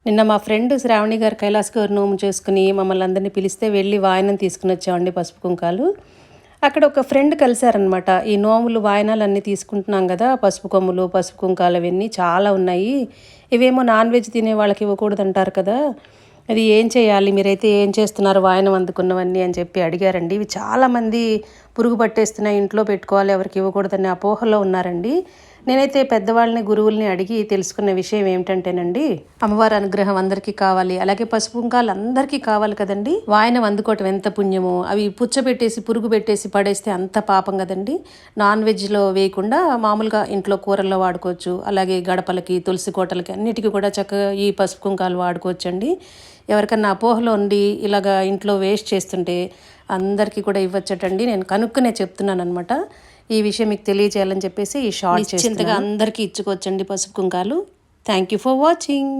నిన్న మా ఫ్రెండ్ శ్రావణి గారు కైలాస్ గారు నోము చేసుకుని మమ్మల్ని అందరినీ పిలిస్తే వెళ్ళి వాయనం తీసుకుని వచ్చామండి పసుపు కుంకాలు. అక్కడ ఒక ఫ్రెండ్ కలిశారనమాట. ఈ నోములు వాయనాలన్నీ తీసుకుంటున్నాం కదా, పసుపు కొమ్ములు పసుపు కుంకాలు అవన్నీ చాలా ఉన్నాయి, ఇవేమో నాన్ వెజ్ తినే వాళ్ళకి ఇవ్వకూడదు అంటారు కదా, అది ఏం చేయాలి, మీరైతే ఏం చేస్తున్నారు వాయనం అందుకున్నవన్నీ అని చెప్పి అడిగారండి. ఇవి చాలామంది పురుగు పట్టేస్తున్నాయి, ఇంట్లో పెట్టుకోవాలి, ఎవరికి ఇవ్వకూడదనే అపోహలో ఉన్నారండి. నేనైతే పెద్దవాళ్ళని గురువుల్ని అడిగి తెలుసుకున్న విషయం ఏమిటంటేనండి, అమ్మవారి అనుగ్రహం అందరికీ కావాలి, అలాగే పసుపు కుంకాలు అందరికీ కావాలి కదండి. వాయనం అందుకోవటం ఎంత పుణ్యమో, అవి పుచ్చబెట్టేసి పురుగు పెట్టేసి పడేస్తే అంత పాపం కదండి. నాన్ వెజ్లో వేయకుండా మామూలుగా ఇంట్లో కూరల్లో వాడుకోవచ్చు, అలాగే గడపలకి తులసి కోటలకి అన్నిటికీ కూడా చక్కగా ఈ పసుపు కుంకాలు వాడుకోవచ్చండి. ఎవరికన్నా అపోహలో ఉండి ఇలాగా ఇంట్లో వేస్ట్ చేస్తుంటే అందరికీ కూడా ఇవ్వచ్చటండి. నేను కనుక్కునే చెప్తున్నాను అనమాట. ఈ విషయం మీకు తెలియజేయాలని చెప్పేసి ఈ షార్ట్ చింతగా అందరికీ ఇచ్చుకోవచ్చండి పసుపు కుంకాలు. Thank you for watching.